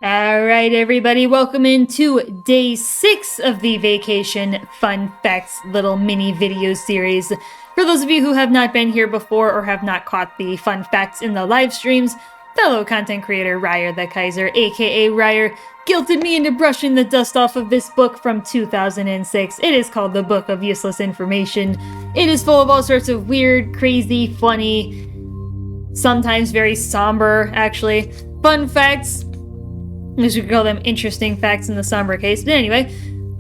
Alright, everybody, welcome into day 6 of the Vacation Fun Facts little mini video series. For those of you who have not been here before or have not caught the fun facts in the live streams, fellow content creator Ryer the Kaiser, aka Ryer, guilted me into brushing the dust off of this book from 2006. It is called The Book of Useless Information. It is full of all sorts of weird, crazy, funny, sometimes very somber, actually, fun facts. I guess we could call them interesting facts in the somber case. But anyway,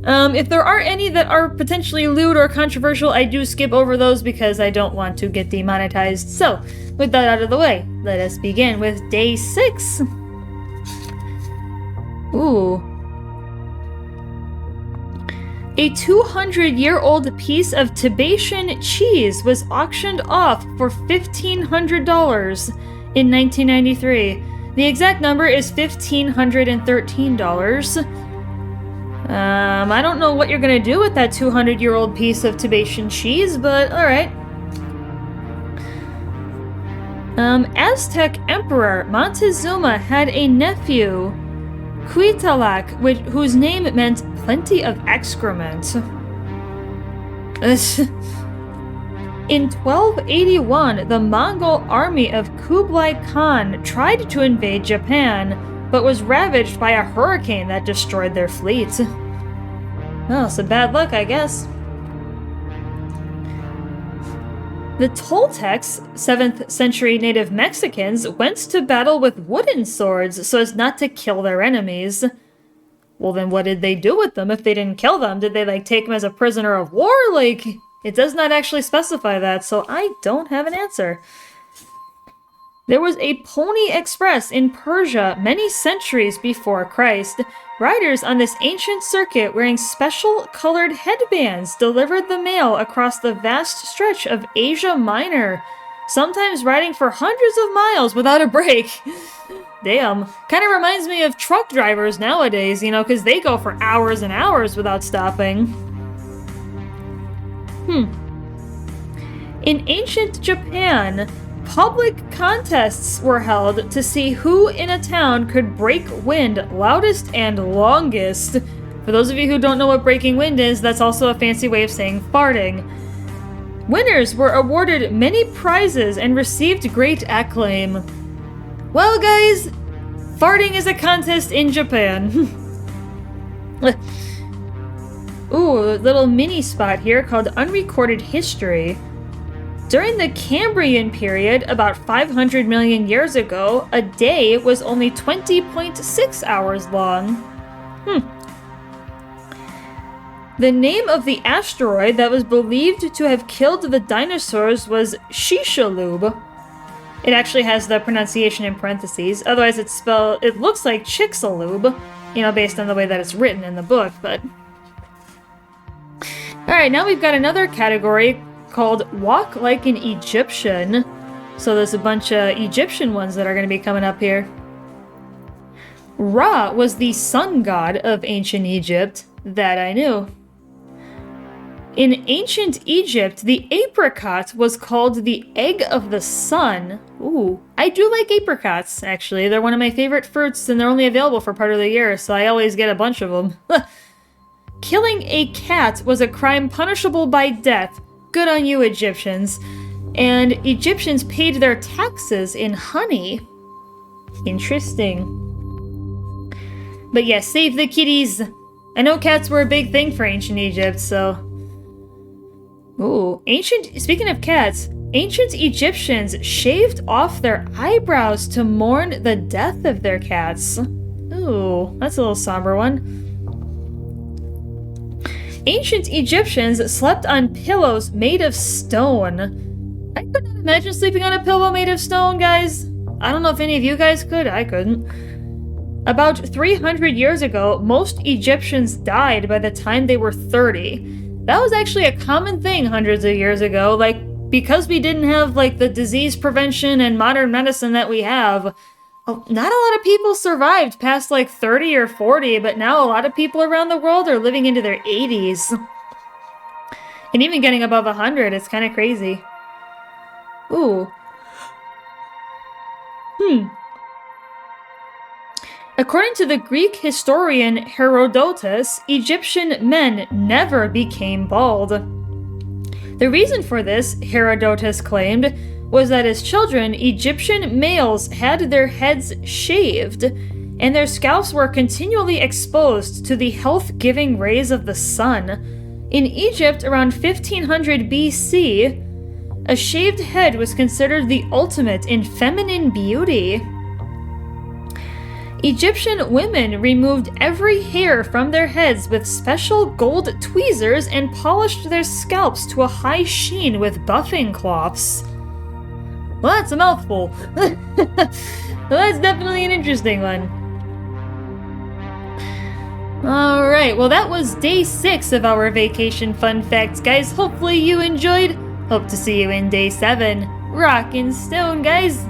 if there are any that are potentially lewd or controversial, I do skip over those because I don't want to get demonetized. So, with that out of the way, let us begin with day 6. Ooh. A 200-year-old piece of Tibetan cheese was auctioned off for $1,500 in 1993. The exact number is $1,513. I don't know what you're gonna do with that 200-year-old piece of Tibetan cheese, but alright. Aztec Emperor Montezuma had a nephew, Cuitlac, whose name meant plenty of excrement. In 1281, the Mongol army of Kublai Khan tried to invade Japan, but was ravaged by a hurricane that destroyed their fleet. Well, some bad luck, I guess. The Toltecs, 7th century native Mexicans, went to battle with wooden swords so as not to kill their enemies. Well, then what did they do with them if they didn't kill them? Did they, take them as a prisoner of war? It does not actually specify that, so I don't have an answer. There was a pony express in Persia many centuries before Christ. Riders on this ancient circuit wearing special colored headbands delivered the mail across the vast stretch of Asia Minor, sometimes riding for hundreds of miles without a break. Damn. Kind of reminds me of truck drivers nowadays, because they go for hours and hours without stopping. In ancient Japan, public contests were held to see who in a town could break wind loudest and longest. For those of you who don't know what breaking wind is, that's also a fancy way of saying farting. Winners were awarded many prizes and received great acclaim. Well, guys, farting is a contest in Japan. Ooh, a little mini spot here called Unrecorded History. During the Cambrian period, about 500 million years ago, a day was only 20.6 hours long. The name of the asteroid that was believed to have killed the dinosaurs was Chicxulub. It actually has the pronunciation in parentheses, otherwise it looks like Chicxulub, based on the way that it's written in the book, but... Alright, now we've got another category called Walk Like an Egyptian. So there's a bunch of Egyptian ones that are going to be coming up here. Ra was the sun god of ancient Egypt. That I knew. In ancient Egypt, the apricot was called the egg of the sun. Ooh, I do like apricots, actually. They're one of my favorite fruits, and they're only available for part of the year, so I always get a bunch of them. Killing a cat was a crime punishable by death. Good on you, Egyptians. And Egyptians paid their taxes in honey. Interesting. But yes, save the kitties. I know cats were a big thing for ancient Egypt, so... Ooh, speaking of cats, ancient Egyptians shaved off their eyebrows to mourn the death of their cats. Ooh, that's a little somber one. Ancient Egyptians slept on pillows made of stone. I could not imagine sleeping on a pillow made of stone, guys. I don't know if any of you guys could. I couldn't. About 300 years ago, most Egyptians died by the time they were 30. That was actually a common thing hundreds of years ago. Because we didn't have, the disease prevention and modern medicine that we have, not a lot of people survived past 30 or 40, but now a lot of people around the world are living into their 80s. And even getting above 100, it's kind of crazy. Ooh. According to the Greek historian Herodotus, Egyptian men never became bald. The reason for this, Herodotus claimed, was that as children, Egyptian males had their heads shaved, and their scalps were continually exposed to the health-giving rays of the sun. In Egypt, around 1500 BC, a shaved head was considered the ultimate in feminine beauty. Egyptian women removed every hair from their heads with special gold tweezers and polished their scalps to a high sheen with buffing cloths. Well, that's a mouthful. Well, that's definitely an interesting one. Alright, well that was day 6 of our vacation fun facts, guys. Hopefully you enjoyed. Hope to see you in day 7. Rock and stone, guys.